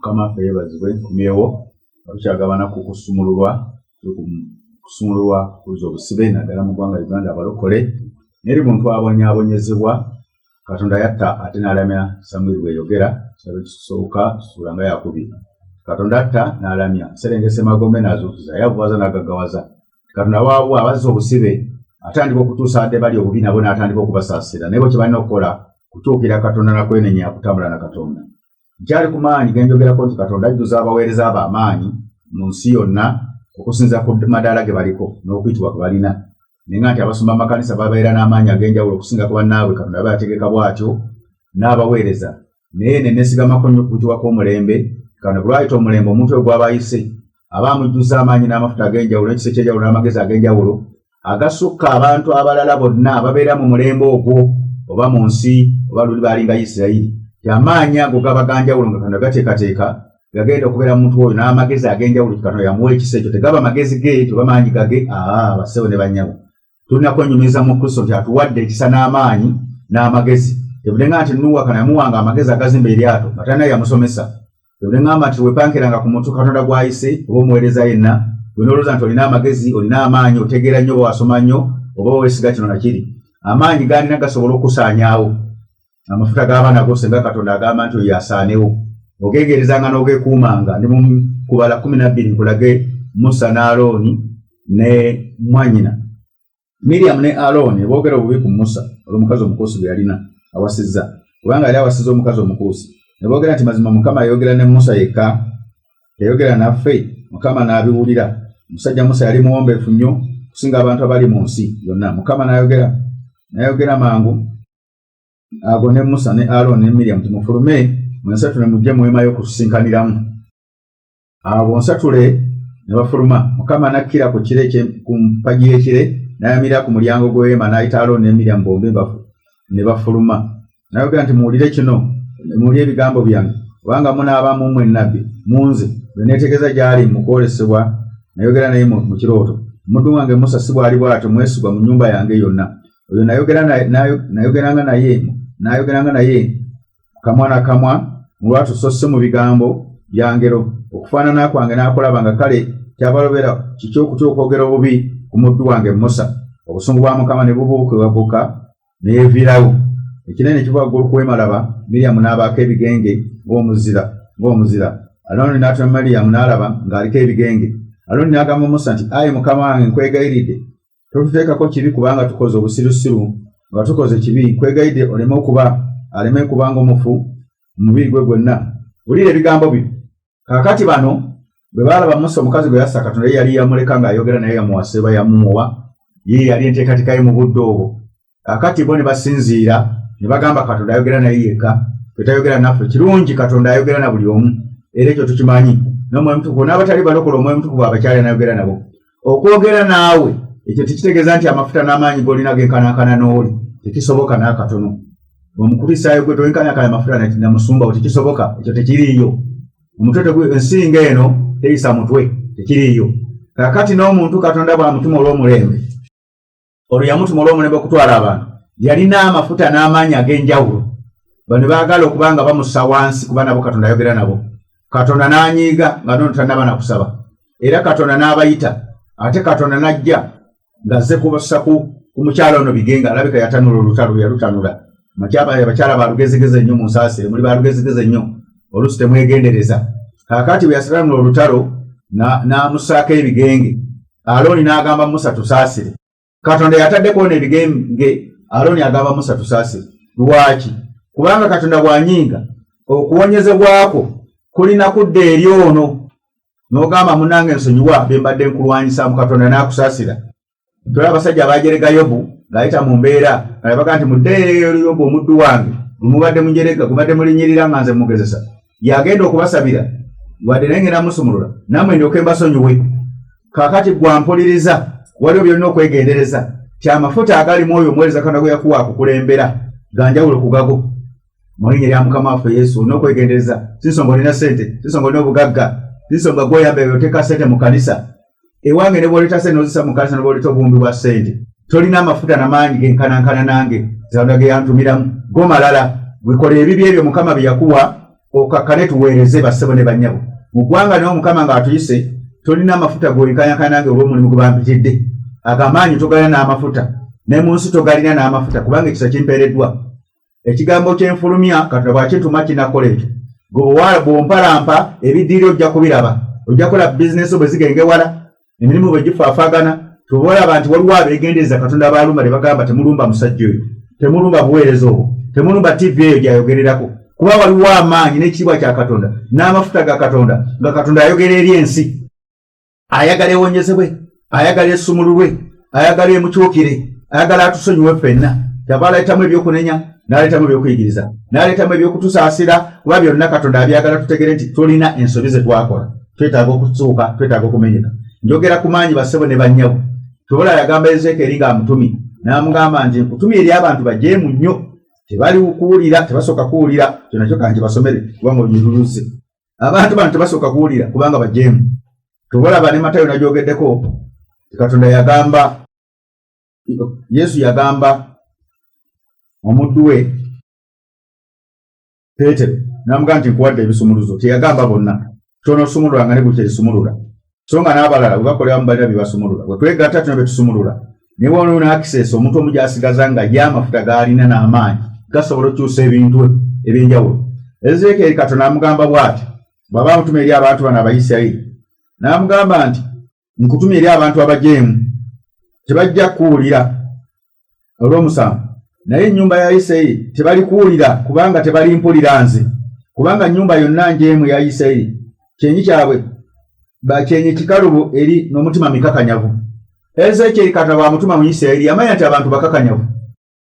Mukama ffe yeebazibwe nkomyewo abukyagabana ku kusumululwa kuza obusibe naddala mu ggwanga Uganda abalokole neri muntu abonyaabonyezebwa Katonda yatta ate n'alamya Samwiri bweyogera kisabo kisooka ssuula nga yakubiri. Katonda atta n'alamya Serengese Magombe n'azuukuza yavuwaza n'agaggawaza. Katonda waabwe abazza obusibe atandika okutuusa ate bali obubi nabo n'atandika okubasaasira naye bwe kye balina okukola kutuukira Katonda nakwenenya kutambula na Katonda. Nkyali ku maanyi genjogerako nti Katonda ajjuza abaweereza abo amaanyi mu nsi yonna okusinza ku madaala ge baliko n'okuyitibwa kwe balina. Naye nga nti abasumba amakanisa babeera n'amaanyi ag'enjawulo okusinga ku bannaabwe Katonda aba yategeka bw'atyo n'abaweereza. Naye ne neesigamako nnyo okuyitibwa kw'omulembe Katonda bwe lwayita omulembe omuntu oyo gw'abayise aba amujjuza amaanyi n'amafuta ag'enjawulo n'ekisa eky'enjawulo n'amagezi ag'enjawulo agasukka abantu abalala bonna ababeera mu mulembe ogwo oba mu nsi oba luli baalinga Isirayiri. Amaanyi ago gaba ganjawulo nga Katonda gateekateeka gagenda okubeera mu muntu oyo n'amagezi ag'enjawulo Katonda yamuwa ekisa ekyo tegaba magezi ge tuba maanyi gage bassebo ne bannyabo. Tulina kwenyumiza mu Kristo nti atuwadde ekisa n'amaanyi n'amagezi. Tebulenga nti Nuuwa kana yamuwanga amagezi agazimba eryato nga talina yamusomesa. Tebulenga nti wepankeranga ku muntu Katonda gw'ayise oba omuweereza yenna gwe n'olowooza nti olina amagezi olina amaanyi otegeera nnyo oba wasoma nnyo oba weesiga kino na kiri. Amaanyi gaalina gasobola okusaanyaawo amafuta g'abaana go senga Katonda agamba nti oyo asaanewo. Ogeegerezanga n'ogeekuumanga ndi mu kubala 12 nkulage Musa ne Alooni ne mwanyina. Miriam ne Alooni boogera obubi ku Musa olw'omukazi omukuusi bwe yalina awasizza kubanga yali awasizza omukazi omukuusi. Ne boogera nti mazima Mukama yayogera ne Musa yekka yayogera naffe Mukama n'abiwulira. Musajja Musa yali muwombeefu nnyo kusinga abantu abali mu nsi yonna. Mukama n'ayogera mangu ago ne Musa ne Alooni ne Miriam timufulume mwensatule mujje mu weema y'okusinkaniramu. Abo nsatule ne bafuluma. Mukama n'akkira ku mpagi y'ekire n'ayamirira ku mulyango gw'eweema n'ayita Alooni ne Miriam bombi ne bafuluma. N'ayogera nti muwulire kino muwulire ebigambo byange kubanga munaabaamu mmwe nnabbi mu nze bwe neetegeeza gy'ali mu kwolesebwa. Nayogera naye mu kirooto. Omuddu wange Musa si bw'ali bw'atyo mwesigwa mu nnyumba yange yonna. Oyo nayogeranga naye kamwa na kamwa mu lwatu so si mu bigambo bya ngero. Okufaanana kwange n'akulaba nga kale kyabalobera kiki okutya okwogera obubi ku muddu wange Musa. Obusungu bwa Mukama ne bubuuka ne yeevirawo. Ekinene kiva waggulu ku weema laba Miriyamu n'abaako ebigenge ng'omuzira. Alooni n'atuma Miriyamu n'alaba ng'aliko ebigenge. Alooni n'agamba Musa nti ayi Mukama wange nkwegayiridde totuteekako kibi kubanga tukoze obusirusiru nga tukoze kibi. Nkwegayiridde aleme kuba ng'omufu omubiri gwe gwonna. Wulira ebigambo bino. Kaakati bano bwe baalaba Musa omukazi gwe yassa Katonda ye yali yamuleka ng'ayogera naye yamuwasa eba yamuwa ye yali enteekateeka ye mu budde obwo. Kaakati bo ne basinziira ne bagamba Katonda ayogera naye yekka tetayogera naffe. Kirungi Katonda ayogera na buli omu era ekyo tukimanyi. N'omwoyo mutukuvu n'abatali balokole omwoyo mutukuvu abakyala n'ayogera nabo. Okwogera naawe ekyo tekitegeeza nti amafuta n'amaanyi g'olina genkanankana n'oli. Tekisoboka n'akatono. Omukulisaayo gwe toyenkanakana amafuta na musumba tekisoboka. Ekyo tekiriiyo. Omutwe ensinga eno teyisa mutwe tekiriiyo. Kaakati n'omuntu Katonda bw'amutuma olw'omulembe olwo yamutuma olw'omulembe okutwala abantu yalina amafuta n'amaanyi ag'enjawulo. Bano baagala okuba nga bamussa wansi kuba nabo Katonda ayogera nabo. Katonda n'anyiiga nga n'ono tannaba nakusaba. Era Katonda n'abayita ate Katonda n'ajja ng'azze kubassa ku mukyala ono bigenga alabika yatanula olutalo yalutanula. Abakyala balugezigeze nnyo mu nsaasire muli balugezigeze nnyo oluusi temwegendereza. Kaakati bwe yasalanula olutalo n'amussaako ebigenge. Alooni n'agamba Musa tusaasire. Katonda yataddeko n'ebigenge. Alooni agamba Musa tusaasire. Lwaki? Kubanga Katonda bw'anyiiga okuwonyezebwako kulina kudda eri ono n'ogamba munnange nsonyiwa bye mbadde nkulwanyisa mu Katonda n'akusaasira. Tolaba abasajja abajerega Yobu ng'ayita mu mbeera nga baga nti muddeeyo Yobu omuddu wange mubadde munjerega gubadde mulinyirira nga nze mugezesa. Yagenda okubasabira wadde naye ngenda musumulula nammwe ndyoke mbasonyiwe. Kaakati gwampuliriza waliwo byonna okwegendereza ti amafuta agali mu oyo omuweereza Katonda gwe yakuwa akukulembera ganjawulo ku gago. Mu linnya lya Mukama waffe Yesu olina okwegendereza. Si nsonga olina ssente, si nsonga olina obugagga, si nsonga gw'oyambe oteeka ssente mu kanisa. Ewange ne bw'oleta ssente n'ozisa mu kanisa ne bw'oleta obuwumbi bwa ssente tolina amafuta n'amaanyi genkanankana nange Katonda ge yantumiramu go malala. Wekola ebibi ebyo Mukama bye yakuwa okakkane tuweereze bassebo ne bannyabo. Mu ggwanga niwo Mukama ng'atuyise tolina amafuta g'olikanyakana nange olw'omulimu gwe bampitidde. Agamaanyi togalina n'amafuta, ne mu nsi togalina n'amafuta kubanga ekisa kimpeereddwa. Ekigambo ky'enfulumya Katonda bw'akintuma kinakola ekyo. Bw'ompalampa ebiddiiro ojja kubiraba. Ojja kola bizinesi bwe zigengewala, emirimu bwe gifaafaagana, tubolaba nti waliwo abeegendereza Katonda baalumba ne bagamba temulumba musajja oyo, temulumba buweereza obwo, temulumba TV eyo gy'ayogererako. Kuba waliwo amaanyi n'ekitiibwa kya Katonda n'amafuta ga Katonda nga Katonda ayogera eri ensi. Ayagala ewonyezebwe, ayagala esumululwe, ayagala emukyukire, ayagala atusonyiwe ffenna. Kyava aleetamu ebyokunenya, n'aleetamu ebyokuyigiriza, n'aleetamu ebyokutusaasira, kuba byonna Katonda abyagala tutegere nti tulina ensobi ze twakola. Twetaaga okusuuka, twetaaga okumenyeka. Njogera ku maanyi bassebo ne bannyabo. Tubola yagamba Ezeekeri ng'amutumye, n'amugamba nti nkutumye eri abantu bajeemu nnyo, tebali kuwulira, tebasooka kuwulira. Kyo nakyo kangi basomere kubanga onyiruluze. Abantu bano tebasooka kuwulira kubanga bajeemu. Tubolaba ne Matayo nagyogeddeko, Katonda yagamba, Yesu yagamba omuddu we Peetero n'amugamba nti nkuwadde ebisumuluzo. Teyagamba bonna, tonosumululanga ne gutya ebisumulula. So nga n'abalala bwe bakolera mu balira bye basumulula. Bwe twegatta tuno bye tusumulula, ne woona access omuntu omu gy'asigaza nga y'amafuta g'alina n'amaanyi gasobola okukyusa ebintu eby'enjawulo. Ezeekeri Katonda amugamba bw'ati bw'aba amutuma eri abantu bano Abayisirayiri, n'amugamba nti nkutumye eri abantu abajeemu, tebajja kuwulira olw'omusanvu. Naye ennyumba ya Isirayiri tebali kuwulira kubanga tebali mpulira nze. Kubanga nnyumba yonna njeemu ya Isirayiri kyenyi kyabwe bakyenyi kikalubo eri n'omutima mikakanyavu. Ezeekeri Katonda bw'amutuma mu Isirayiri yamanya nti abantu bakakanyavu.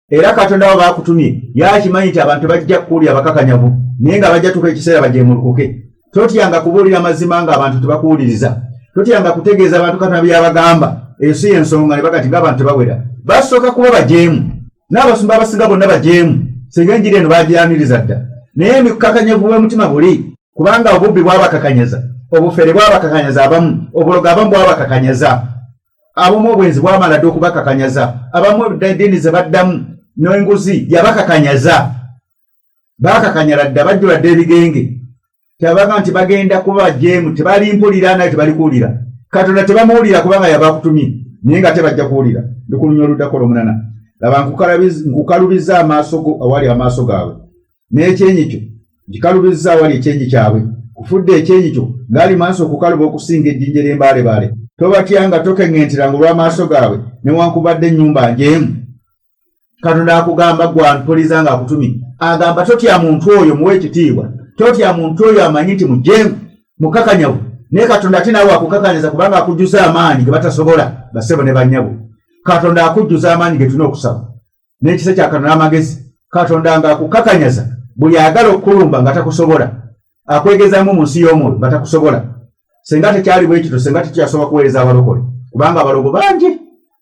Era Katonda abo baakutumye yakimanyi nti abantu bajja kuwulira bakakanyavu, naye nga bajja tuka ekiseera bajeemulukuke. Totyanga kubuulira mazima ng'abantu tebakuwuliriza. Totyanga kutegeeza abantu Katonda byabagamba. Eyo si y'ensonga ne bagati ng'abantu tebawera. Basooka kuba bajeemu. N'abasumba abasinga bonna bajeemu. Singa enjiri eno baagyaniriza dda. Naye emikakanyavu w'omutima buli kubanga obubbi bwabakakanyaza, obufere bwabakakanyaza abamu, obulogo abamu bwabakakanyaza, abamu obwenzi bwamala dda okubakakanyaza, abamu eddiini ze baddamu n'enguzi yabakakanyaza. Baakakanyala dda bajjula dda ebigenge. Kyabaga nti bagenda kuba bajeemu, tebali mpulira naye tebali kuwulira. Katonda tebamuwulira kubanga yabakutumye, naye nga tebajja kuwulira. Ndikulunya oluddako olwomunana. Laba nkukalubiza amaaso go awali amaaso gaabwe, n'ekyenyi kyo nkikalubiza awali ekyenyi kyabwe. Kufudde ekyenyi kyo ng'ali maaso okukaluba okusinga ejjinja ery'embaalebaale. Tobatyanga tokeŋŋenteranga olw'amaaso gaabwe newankubadde ennyumba njeemu. Katonda akugamba ggwe ampuliza ng'akutumye. Agamba totya muntu oyo muwe ekitiibwa. Totya muntu oyo amanyi nti mujeemu, mukakanyavu. Naye Katonda ate naawe akukakanyaza kubanga akujjuza amaanyi ge batasobola bassebo ne bannyabo. Katonda akujjuza amaanyi ge tulina okusaba. N'ekisa kya Katonda amagezi. Katonda ng'akukakanyaza buli ayagala okukulumba nga takusobola. Akwegezaamu mu nsi y'omwoyo nga takusobola. Senga tekyali bwe kityo, senga tekyasobola kuweereza abalokole. Kubanga abalogo bangi.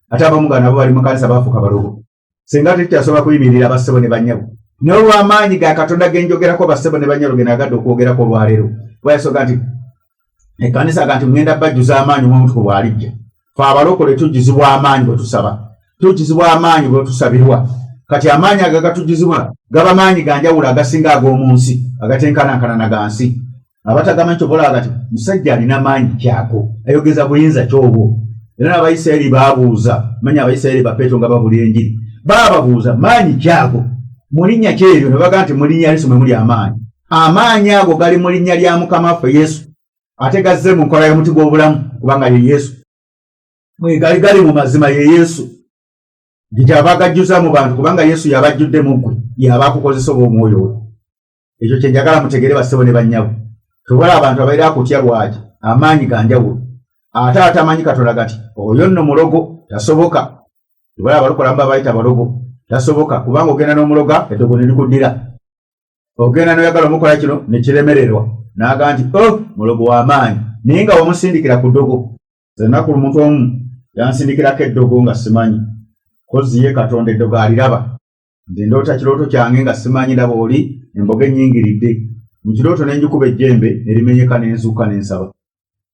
Ate abamu nga nabo bali mu kanisa baafuuka balogo. Senga tekyasobola kuyimirira bassebo ne bannyabo. N'olw'amaanyi ga Katonda ge njogerako bassebo ne bannyabo ge nagadde okwogerako olwaleero. Bw'ayasooka nti ekkanisa ganti ŋŋenda bajjuza amaanyi omuntu bw'alijja. Fe abalokole tujjuzibwa amaanyi bwe tusaba. Tujjuzibwa amaanyi bwe tusabirwa. Kati amaanyi ago gatujjuzibwa gaba maanyi ga njawulo agasinga ag'omu nsi, agatenkanankana na ga nsi. Abatagamanyi kyobola agati musajja alina maanyi kyako, ayogeza buyinza kyobwo. Era n'Abayisirayiri baabuuza, manya Abayisirayiri ba Peetero nga babulira enjiri. Baababuuza maanyi kyako, mu linnya ky'eryo ne bagamba nti mu linnya Yesu mwe muli amaanyi. Amaanyi ago gali mu linnya lya Mukama waffe Yesu. Ate gazze mu nkola y'omuti gw'obulamu kubanga ye Yesu. Gali mu mazima ye Yesu. Gy'aba gajjuza mu bantu kubanga Yesu yabajjudde mu ggwe, y'aba akukozesa obw'omwoyo we. Ekyo kye njagala mutegere bassebo ne bannyabo. Tubola abantu abaira akutya lwaki amaanyi ga njawulo. Ate atamanyi Katonda gati oyo nno mulogo tasoboka. Tubola abalokola mba bayita balogo tasoboka kubanga ogenda n'omuloga eddogo ne likuddira. Ogenda n'oyagala omukola kino ne kiremererwa. N'aga nti mulogo w'amaanyi naye nga wamusindikira ku ddogo. Ennaku omuntu omu yansindikirako eddogo nga simanyi. Kozi ye Katonda eddogo aliraba. Nze ndoota kirooto kyange nga simanyi ndaba oli emboga ennyingiridde. Mu kirooto ne njikuba ejjembe ne limenyeka ne nzuuka ne nsaba.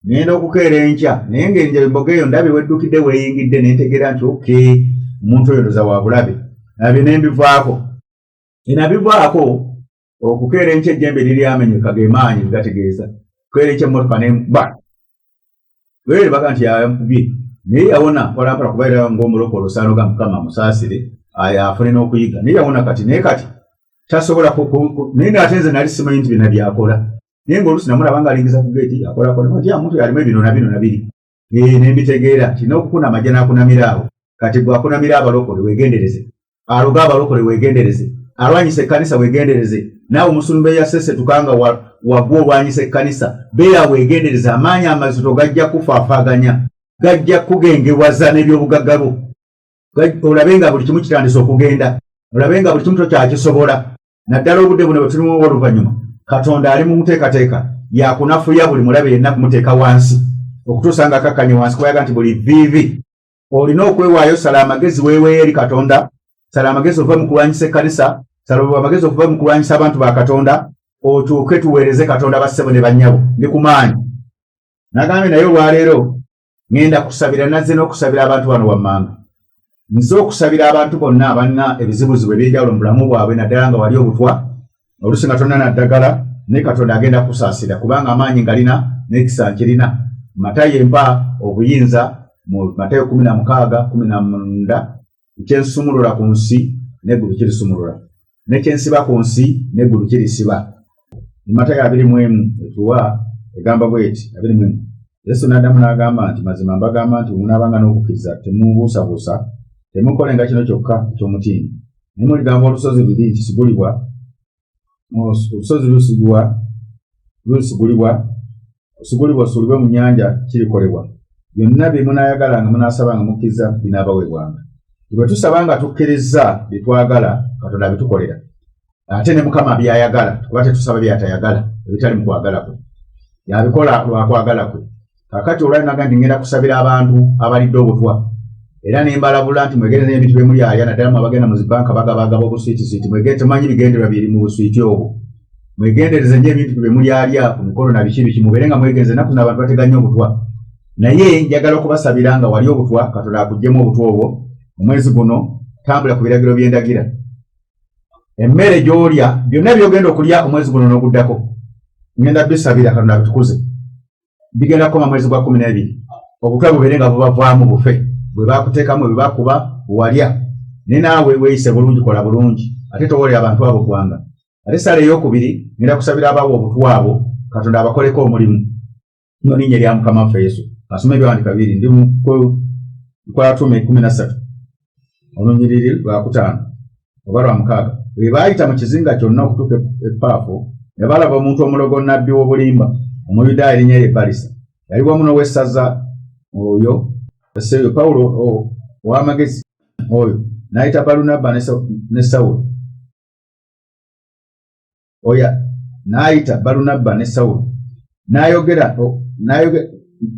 Ngenda okukeera enkya naye ng'enjala emboga eyo ndabye weddukidde weeyingidde ne ntegeera nti omuntu oyo ndoza wa bulabe. Nabyo ne mbivaako. Nabivaako okukeera enkya ejjembe liri amenyeka ge maanyi gategeeza kukeera enkya emmotoka nemba lwere baga nti yamubye naye yawona mpolampala kuba era ng'omuloko olusaano ga Mukama musaasire afune n'okuyiga naye yawona kati naye kati tasobola naye ate nze nali simanyi nti bina byakola naye ng'oluusi namulaba nga alingiza ku geeti akolakona ati muntu alimu ebino na bino na biri nembitegeera nti n'okukuna amajja n'akunamira awo kati gwakunamira abalokole weegendereze aloga abalokole weegendereze alwanyisa ekkanisa weegendereze naawe omusumba eyasesetuka nga wagwa olwanyisa ekkanisa beera weegendereze amaanyi amazito gajja kufaafaaganya gajja kugengewaza n'ebyobugagga bwo olabe nga buli kimu kitandise okugenda olabe nga buli kimu tokyakisobola naddala obudde buno bwe tulimu oluvannyuma Katonda ali mu muteekateeka yakunafuya buli mulabe yenna kumuteeka wansi okutuusa nga akakkanye wansi kubayaga nti buli viivi olina okwewaayo sala amagezi weeweeyo eri Katonda sala amagezi ova mu kulwanyisa ekkanisa sala amagezi okuva mu kulwanyisa abantu ba Katonda otuuke tuweereze Katonda bassebo ne bannyabo ndi ku maanyi nagambye naye olwaleero ngenda kusabira nazze n'okusabira abantu bano wammanga nze okusabira abantu bonna abalina ebizibuzibu eby'enjawulo mu bulamu bwabwe naddala nga wali obutwa oluusi nga tonna naddagala naye Katonda agenda kusaasira kubanga amaanyi ngalina n'ekisa nkirina Matayo empa obuyinza mu Matayo 16:14 ekyensumulula ku nsi n'eggulu kirisumulula n'ekyensiba ku nsi n'eggulu kirisiba Matayo 21 etuwa egamba bweti 21 Yesu n'addamu n'agamba nti mazima mbagamba nti munaabanga n'okukkiriza temubuusabuusa temukolenga kino kyokka eky'omutiini naye muligamba olusozi luli nti sigulibwa olusozi lusigulibwa osuulibwe mu nnyanja kirikolebwa byonna bye munaayagala nga munaasabanga mukkiriza binaabaweebwanga bwe tusaba nga tukkiriza bye twagala Katonda bitukolera ate ne Mukama byayagala kuba tetusaba byatayagala ebitali mu kwagala kwe yabikola lwa kwagala kwe kakati olwali naga ndi ngenda kusabira abantu abalidde obutwa era ne mbalabula nti mwegendereze ebintu bye muli aya naddala abagenda mu zibanka bagaba obuswiitiswiiti temanyi bigendererwa biri mu buswiiti obwo mwegendereze nnyo ebintu bye muli alya ku mikolo na biki mubeere nga mwegenze ennaku zino abantu bateganya obutwa naye njagala okubasabira nga wali obutwa Katonda akuggyeemu obutwa obwo omwezi guno tambula ku biragiro by'endagira emmere gy'olya byonna byogenda okulya omwezi guno n'oguddako ngenda bisabira Katonda bitukuze bigenda kukoma mwezi gwa 12 obutwa bubeere nga bubavaamu bufe bwe bakuteekamu bwe bakuba walya ne naawe weeyise bulungi kola bulungi ate towoolera abantu abo gwanga ate sala ey'okubiri ngenda kusabira abaawo obutwa abo Katonda abakoleko omulimu nno linnya lya Mukama waffe Yesu asoma ebyawandiika bibiri ndi mu Lukwalattume 13 olunyiriri lwa 5 oba lwa 6 bwe baayita mu kizinga kyonna okutuuka e Paafo ne balaba omuntu omulogo nnabbi w'obulimba Omuyudaaya erinnya lye Balisa yali wamu n'owessaza oyo Seyo Pawulo ow'amagezi oyo n'ayita Balunabba ne Sawulo n'ayita Balunabba ne Sawulo n'ayogera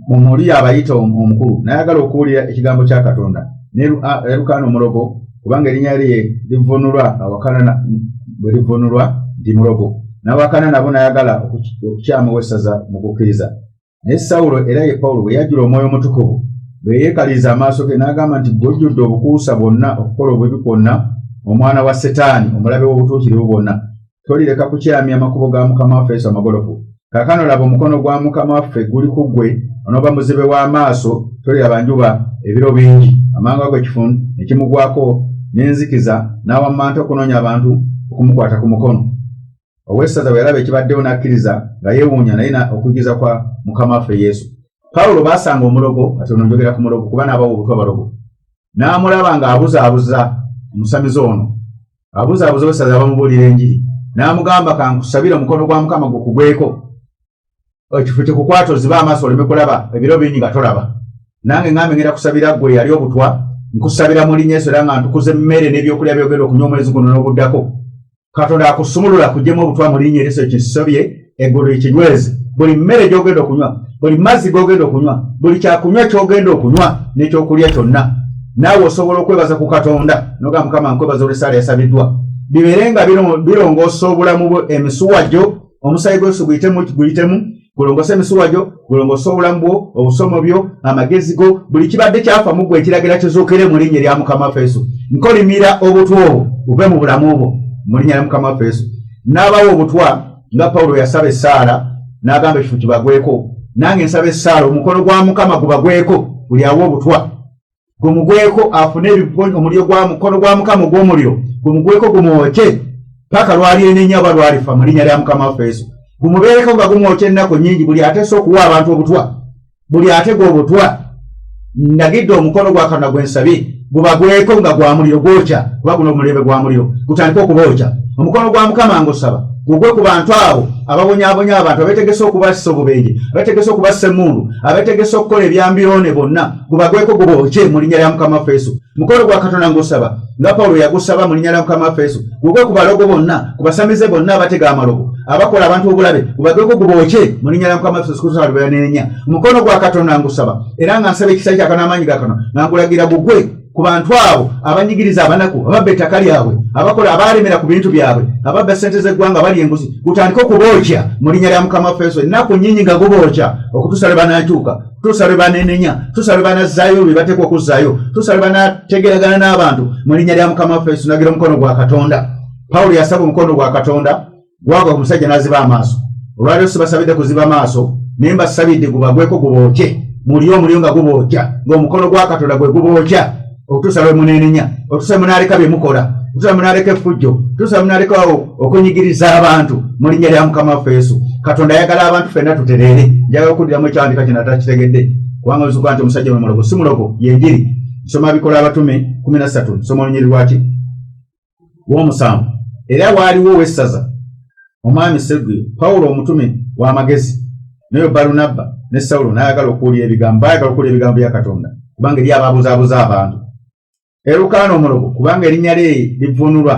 muli abayita omukulu n'ayagala okuwulira ekigambo kya Katonda ne Erukaana omulogo kubanga erinnya lye livunulwa awakana bwe livunulwa ndi mulogo n'awakana nabo n'ayagala okukyama owessaza mu kukkiriza naye Sawulo era ye Pawulo bwe yajjula Omwoyo Omutukuvu bwe yeekaliza amaaso ge n'agamba nti bw'ojjudde obukuusa bwonna okukola obubi bwonna omwana wa Setaani omulabe w'obutuukirivu bwonna tolireka kukyamya amakubo ga Mukama waffe Yesu amagolofu kaakano laba omukono gwa Mukama waffe guli ku ggwe onooba muzibe w'amaaso toliraba njuba ebiro bingi amanga g'ekifu ne kimugwako n'enzikiza n'awammanta okunoonya abantu okumukwata ku mukono owessaza bwe yalaba ekibaddewo n'akkiriza nga yeewuunya naye okuyigiriza kwa Mukama waffe Yesu Pawulo baasanga omulogo kati ono njogera ku mulogo kuba n'abawo obutwa balogo n'amulaba ng'abuzaabuza omusamizi ono abuzaabuza owessaza bamubuulira enjiri n'amugamba kankusabira omukono gwa Mukama gukugweko ekifo kikukwata ozibe amaaso oleme kulaba ebiro bingi nga tolaba nange ngambe ngenda kusabira ggwe yali obutwa nkusabira mu linnya Yesu era nga ntukuza emmere n'ebyokulya byogenda okunywa omwezi guno n'oguddako Katonda akusumulula kuggyamu obutwa mu linnya Yesu ekisobye eggulu ekinyweze buli mmere gy'ogenda okunywa buli mazzi g'ogenda okunywa buli kyakunywa ky'ogenda okunywa n'ekyokulya kyonna naawe osobola okwebaza ku Katonda noga Mukama nkwebaza olw'essaala yasabiddwa bibeere nga birongoosa obulamu bwo emisuwa gyo omusaayi gw'Yesu guyitemu gulongoose emisuwa gyo gulongoose obulamu bwo obusomo byo amagezi go buli kibadde kyafa mu ggwe ekiragira kizuukire mu linnya lya Mukama waffe Yesu nkolimira obutwa obwo buve mu bulamu bwo mu linnya lya Mukama waffe Yesu n'abawo obutwa nga Pawulo yasaba essaala n'agamba ekifo kibagweko. Nange nsaba essaala omukono gwa Mukama gubagweko buli awo obutwa gumugweko afune omuliro gwa mukono gwa Mukama ogw'omuliro gumugweko gumwoke paka lwalyenenya oba lwalifa mu linnya lya Mukama waffe Yesu. Gumubeereko nga gumwoke ennaku nnyingi buli ateesa okuwa abantu obutwa, buli atega obutwa. Ndagidde omukono gwa Katonda gwe nsabye gubagweko nga gwa muliro gwokya, kuba guno omulembe gwa muliro gutandike okubookya. Omukono gwa Mukama ngusaba gugwe ku bantu abo ababonyaabonya abantu abeetegese okubassa obubenje, abeetegese okubassa emmundu, abeetegese okukola ebyambiroone bonna, gubagweko gubookye mu linnya lya Mukama waffe Yesu. Mukono gwa Katonda ngusaba nga Pawulo yagusaba mu linnya lya Mukama waffe Yesu, gugwe ku balogo bonna, ku basamize bonna abatega amalogo, abakola abantu obulabe, gubagweko gubookye mu linnya lya Mukama waffe Yesu Kristo alibyanenya. Mukono gwa Katonda ngusaba era nga nsaba ekisa kya Katonda amaanyi ga Katonda nga nkulagira gugwe ku bantu abo abanyigiriza abanaku, ababba ettaka lyabwe, abakola abalemera ku bintu byabwe, ababba ssente z'eggwanga bali enguzi, gutandike okubookya mu linnya lya Mukama waffe Yesu. Ennaku nnyingi nga gubookya okutuusa lwe banaakyuka, tuusa lwe baneenenya, tuusa lwe banazzaayo bye bateekwa okuzzaayo, tuusa lwe banaategeragana n'abantu mu linnya lya Mukama waffe Yesu. Nagira omukono gwa Katonda. Pawulo yasaba omukono gwa Katonda gwagwa ku musajja n'aziba amaaso. Olwaliro sibasabidde kuziba maaso naye mbasabidde gubagweko gubookye mulyo nga gubookya ng'omukono gwa Katonda gwe gubookya okutuusa lwe muneenenya, okutuusa munaaleka bye mukola, okutuusa munaaleka effujjo, okutuusa munaalekawo okunyigiriza abantu mu linnya lya Mukama waffe Yesu. Katonda ayagala abantu ffenna tutereere. Njagala okuddiramu ekyandika kino atakitegedde kubanga olusuka nti omusajja we mulogo si mulogo yenjiri. Nsoma Bikola Abatume 13 nsoma olunyiri lwaki w'omusanvu. Era waaliwo ow'essaza omwami Serugio, Pawulo omutume w'amagezi, naye Balunabba ne Sawulo n'ayagala okuwulira ebigambo, bayagala okuwulira ebigambo bya Katonda kubanga eri ababuzaabuza abantu. Erukaana omulogo kubanga erinnya lye livvuunulwa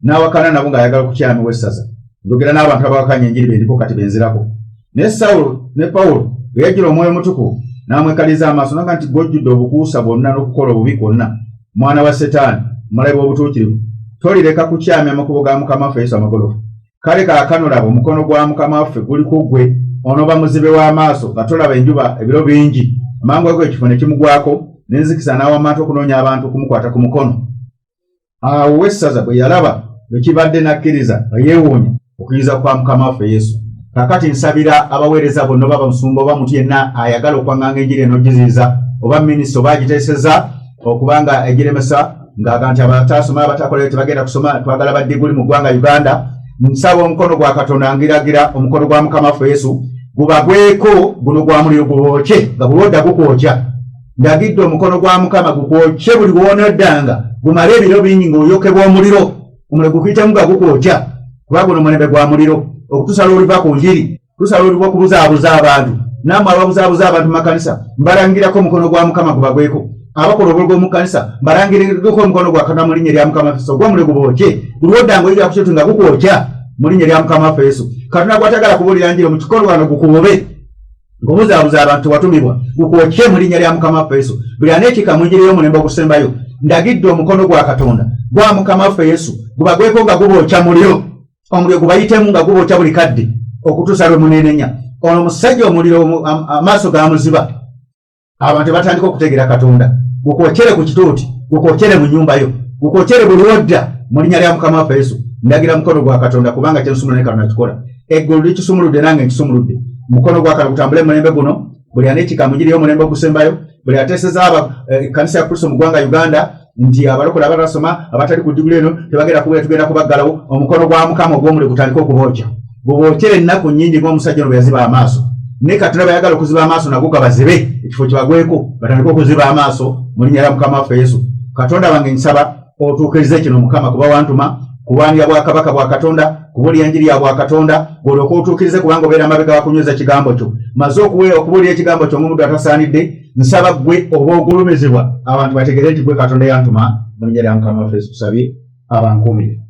n'awakana nabo ng'ayagala okukyama ow'essaza. Njogera n'abantu abawakanya enjiri bendiko kati benzirako. Ne Sawulo ne Pawulo bwe yajjira Omwoyo Omutukuvu n'amwekaliza amaaso n'agamba nti gw'ojjudde obukuusa bwonna n'okukola obubi kwonna, mwana wa Setaani, omulabe w'obutuukirivu, tolireka kukyamya amakubo ga Mukama waffe Yesu amagolofu. Kale kaakano laba omukono gwa Mukama waffe guli ku ggwe, onoba muzibe w'amaaso nga tolaba enjuba ebiro bingi. Amangu ago ekifo ne kimugwako n'enzikisa n'awamanta okunoonya abantu okumukwata ku mukono. Awo ow'essaza bwe yalaba ekibadde n'akkiriza nga yeewuunya okuyiza kwa Mukama waffe Yesu. Kakati nsabira abaweereza bonna oba bamusumba oba muntu yenna ayagala okwaŋŋanga enjiri eno ogiziyiza oba minisita oba agiteeseza okubanga egiremesa ng'aga nti abataasoma abatakola tebagenda kusoma twagala baddiguli mu ggwanga Uganda. Nsaba omukono gwa Katonda ngiragira omukono gwa Mukama waffe Yesu gubagweko guno gwa muliro gubookye nga buli odda gukwokya. Ndagidde omukono gwa Mukama gukwokye buli bw'onoddanga gumale ebiro bingi ng'oyokebwa omuliro, omuliro gukuyitemu nga gukwokya kuba guno mulembe gwa muliro okutuusa lw'oliva ku njiri, okutuusa lw'oliva okubuzaabuza abantu. Nammwe ababuzaabuza abantu mu makanisa mbalangirako omukono gwa Mukama gubagweko. Abakola obulogo mu kanisa mbalangirako omukono gwa Katonda mu linnya lya Mukama waffe Yesu. Ogw'omuliro gubookye buli oddanga oyingira ku kintu nga gukwokya mu linnya lya Mukama waffe Yesu. Katonda gw'atagala kubuulira njiri mu kikolo wano gukubobe ng'obuzaabuza abantu watumibwa gukwokye mu linnya lya Mukama waffe Yesu. Buli aneekika mu njiri y'omulembe ogusembayo ndagidde omukono gwa Katonda gwa Mukama waffe Yesu gubagweko nga gubookya muliro, omuliro gubayitemu nga gubookya buli kadde okutuusa lwe muneenenya. Ono omusajja omuliro amaaso gamuziba, abantu batandika okutegeera Katonda. Gukwokere ku kituuti, gukwokere mu nnyumba yo, gukwokere buli odda mu linnya lya Mukama waffe Yesu. Ndagira mukono gwa Katonda kubanga kyensumuludde ne Katonda kikola. Eggulu likisumuludde nange nkisumuludde. Mukono gwa Katonda gutambule mulembe guno, buli aneekika mu njiri y'omulembe ogusembayo, buli ateeseza ekkanisa ya Kristo mu ggwanga Uganda nti abalokole abatasoma abatali ku ddiguli eno tebagenda kubeera tugenda kubaggalawo. Omukono gwa Mukama ogw'omuliro gutandika okubookya, gubookere ennaku nnyingi ng'omusajja ono bwe yaziba amaaso. Ne Katonda bayagala okuziba amaaso nagwo gabazibe ekifo kibagweko batandika okuziba amaaso mu linnya lya Mukama waffe Yesu. Katonda wange nsaba otuukirize kino Mukama kuba wantuma kuwaanira bwakabaka bwa Katonda, kubuulira enjiri ya bwa Katonda, gw'olyoka otuukirize kubanga obeera amabega wakunyweza ekigambo kyo. Maze okubuulira ekigambo kyo ng'omuntu atasaanidde, nsaba ggwe oba ogulumizibwa abantu bategeere nti ggwe Katonda yantuma mu linnya lya Mukama waffe Yesu. Tusabye abankuumire.